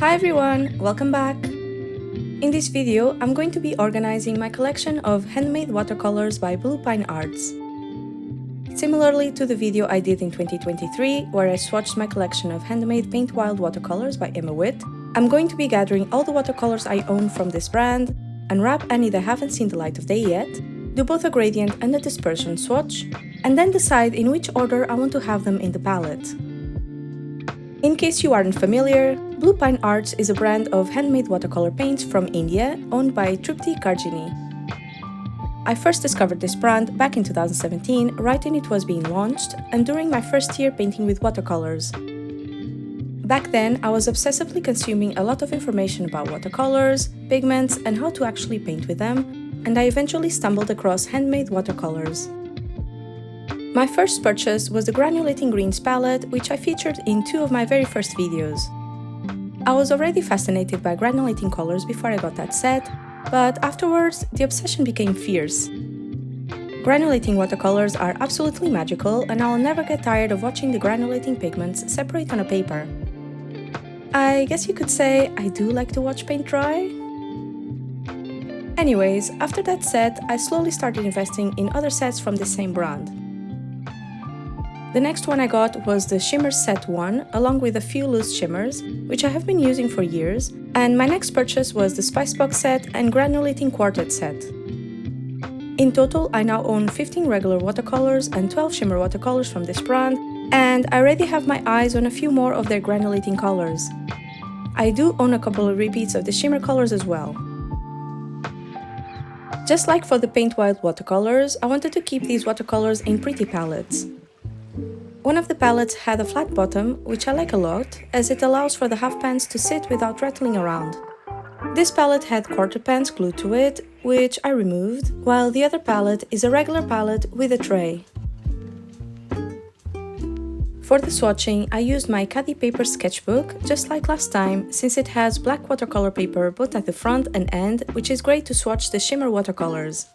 Hi everyone, welcome back! In this video, I'm going to be organizing my collection of handmade watercolors by Blue Pine Arts. Similarly to the video I did in 2023, where I swatched my collection of handmade Paint Wild watercolors by Emma Witt, I'm going to be gathering all the watercolors I own from this brand, unwrap any that haven't seen the light of day yet, do both a gradient and a dispersion swatch, and then decide in which order I want to have them in the palette. In case you aren't familiar, Blue Pine Arts is a brand of handmade watercolor paints from India owned by Trupti Karjini. I first discovered this brand back in 2017, right when it was being launched, and during my first year painting with watercolors. Back then, I was obsessively consuming a lot of information about watercolors, pigments, and how to actually paint with them, and I eventually stumbled across handmade watercolors. My first purchase was the Granulating Greens palette, which I featured in two of my very first videos. I was already fascinated by granulating colors before I got that set, but afterwards, the obsession became fierce. Granulating watercolors are absolutely magical, and I'll never get tired of watching the granulating pigments separate on a paper. I guess you could say I do like to watch paint dry. Anyways, after that set, I slowly started investing in other sets from the same brand. The next one I got was the Shimmers Set 1, along with a few loose shimmers, which I have been using for years, and my next purchase was the Spicebox set and Granulating Quartet set. In total, I now own 15 regular watercolors and 12 shimmer watercolors from this brand, and I already have my eyes on a few more of their granulating colors. I do own a couple of repeats of the shimmer colors as well. Just like for the Paint Wild watercolors, I wanted to keep these watercolors in pretty palettes. One of the palettes had a flat bottom, which I like a lot, as it allows for the half pans to sit without rattling around. This palette had quarter pans glued to it, which I removed, while the other palette is a regular palette with a tray. For the swatching, I used my Caddy Paper sketchbook, just like last time, since it has black watercolor paper both at the front and end, which is great to swatch the shimmer watercolors.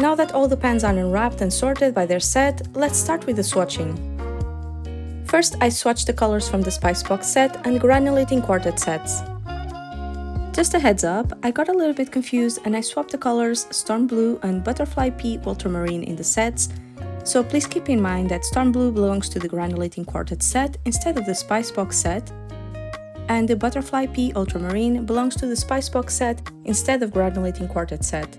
Now that all the pans are unwrapped and sorted by their set, let's start with the swatching. First, I swatched the colors from the Spicebox set and Granulating Quartet sets. Just a heads up, I got a little bit confused and I swapped the colors Storm Blue and Butterfly Pea Ultramarine in the sets, so please keep in mind that Storm Blue belongs to the Granulating Quartet set instead of the Spicebox set, and the Butterfly Pea Ultramarine belongs to the Spicebox set instead of Granulating Quartet set.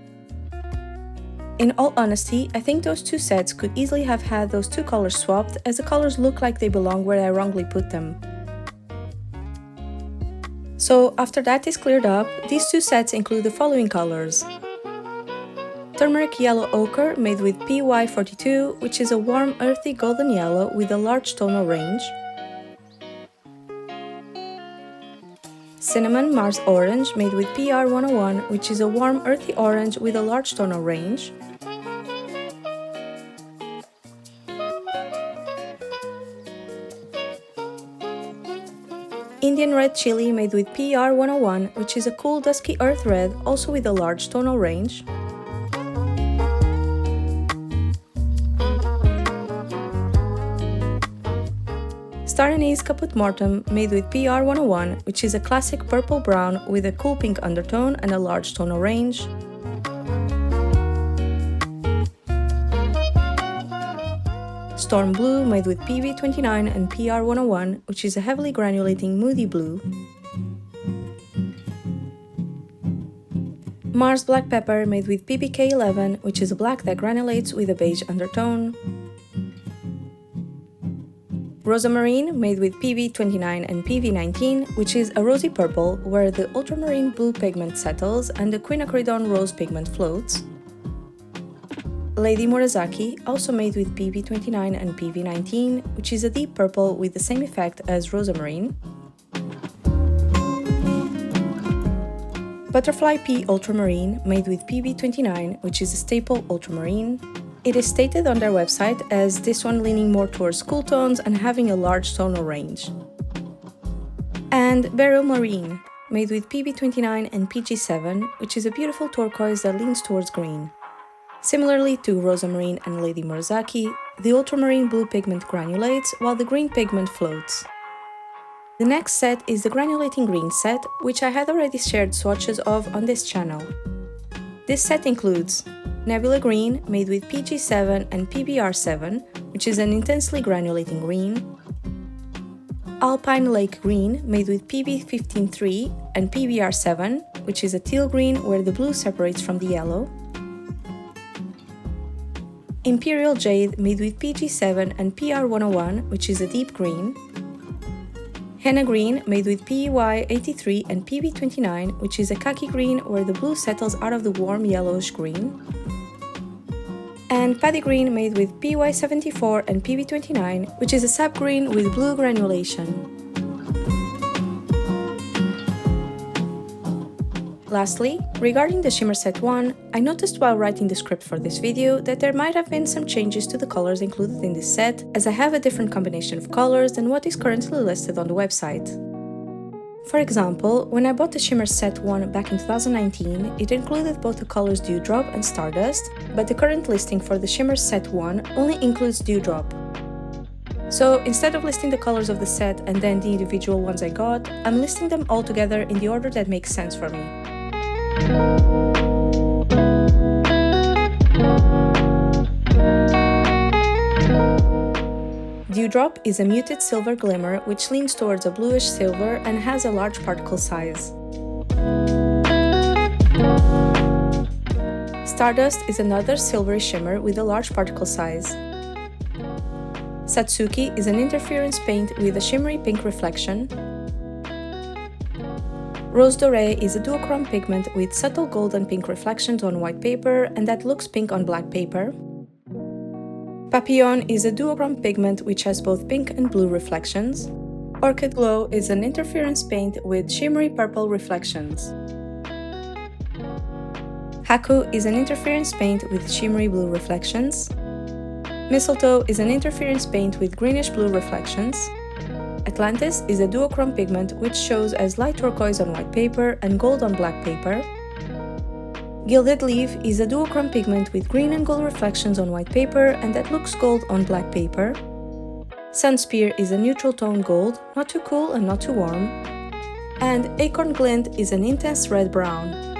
In all honesty, I think those two sets could easily have had those two colors swapped, as the colors look like they belong where I wrongly put them. So after that is cleared up, these two sets include the following colors. Turmeric Yellow Ochre made with PY42, which is a warm earthy golden yellow with a large tonal range. Cinnamon Mars Orange made with PR101, which is a warm earthy orange with a large tonal range. Indian red chili made with PR 101, which is a cool dusky earth red, also with a large tonal range. Star Anise Caput Mortem made with PR 101, which is a classic purple-brown with a cool pink undertone and a large tonal range. Storm Blue made with PV29 and PR 101, which is a heavily granulating moody blue. Mars Black Pepper made with PBK11, which is a black that granulates with a beige undertone. Rosamarine made with PV29 and PV19, which is a rosy purple where the ultramarine blue pigment settles and the quinacridone rose pigment floats. Lady Murasaki, also made with PV29 and PV19, which is a deep purple with the same effect as Rosamarine. Butterfly Pea Ultramarine, made with PV29, which is a staple ultramarine. It is stated on their website as this one leaning more towards cool tones and having a large tonal range. And Beryl Marine, made with PV29 and PG7, which is a beautiful turquoise that leans towards green. Similarly to Rosamarine and Lady Murasaki, the ultramarine blue pigment granulates while the green pigment floats. The next set is the granulating green set, which I had already shared swatches of on this channel. This set includes Nebula Green, made with PG7 and PBR7, which is an intensely granulating green. Alpine Lake Green, made with PB153 and PBR7, which is a teal green where the blue separates from the yellow. Imperial Jade, made with PG7 and PR101, which is a deep green. Henna Green, made with PY83 and PB29, which is a khaki green where the blue settles out of the warm yellowish green. And Paddy Green, made with PY74 and PB29, which is a sap green with blue granulation. Lastly, regarding the Shimmer Set 1, I noticed while writing the script for this video that there might have been some changes to the colors included in this set, as I have a different combination of colors than what is currently listed on the website. For example, when I bought the Shimmer Set 1 back in 2019, it included both the colors Dewdrop and Stardust, but the current listing for the Shimmer Set 1 only includes Dewdrop. So instead of listing the colors of the set and then the individual ones I got, I'm listing them all together in the order that makes sense for me. Dewdrop is a muted silver glimmer which leans towards a bluish silver and has a large particle size. Stardust is another silvery shimmer with a large particle size. Satsuki is an interference paint with a shimmery pink reflection. Rose Doré is a duochrome pigment with subtle gold and pink reflections on white paper and that looks pink on black paper. Papillon is a duochrome pigment which has both pink and blue reflections. Orchid Glow is an interference paint with shimmery purple reflections. Haku is an interference paint with shimmery blue reflections. Mistletoe is an interference paint with greenish blue reflections. Atlantis is a duochrome pigment which shows as light turquoise on white paper and gold on black paper. Gilded Leaf is a duochrome pigment with green and gold reflections on white paper and that looks gold on black paper. Sunspear is a neutral tone gold, not too cool and not too warm. And Acorn Glint is an intense red-brown.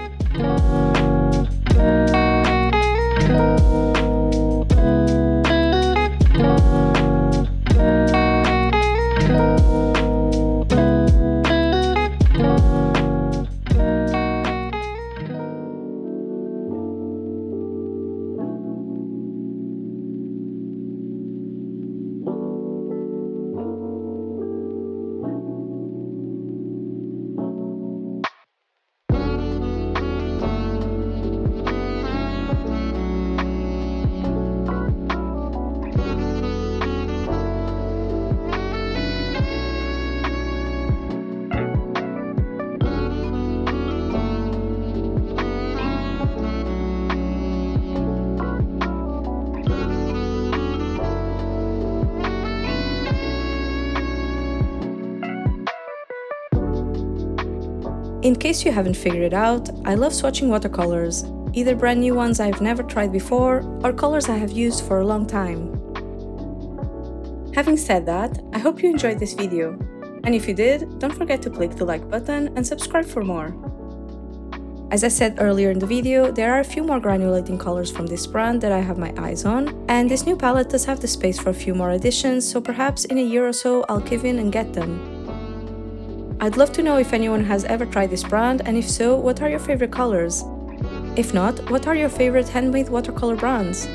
In case you haven't figured it out, I love swatching watercolors, either brand new ones I've never tried before or colors I have used for a long time. Having said that, I hope you enjoyed this video, and if you did, don't forget to click the like button and subscribe for more. As I said earlier in the video, there are a few more granulating colors from this brand that I have my eyes on, and this new palette does have the space for a few more additions, so perhaps in a year or so I'll give in and get them. I'd love to know if anyone has ever tried this brand, and if so, what are your favorite colors? If not, what are your favorite handmade watercolor brands?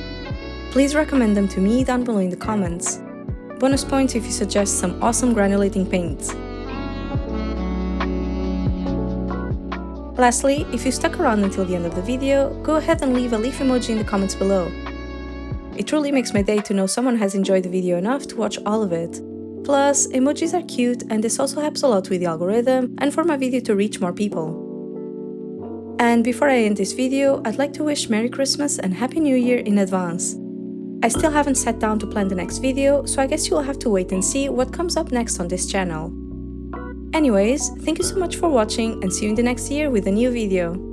Please recommend them to me down below in the comments. Bonus points if you suggest some awesome granulating paints. Lastly, if you stuck around until the end of the video, go ahead and leave a leaf emoji in the comments below. It truly makes my day to know someone has enjoyed the video enough to watch all of it. Plus, emojis are cute and this also helps a lot with the algorithm and for my video to reach more people. And before I end this video, I'd like to wish Merry Christmas and Happy New Year in advance. I still haven't sat down to plan the next video, so I guess you'll have to wait and see what comes up next on this channel. Anyways, thank you so much for watching and see you in the next year with a new video.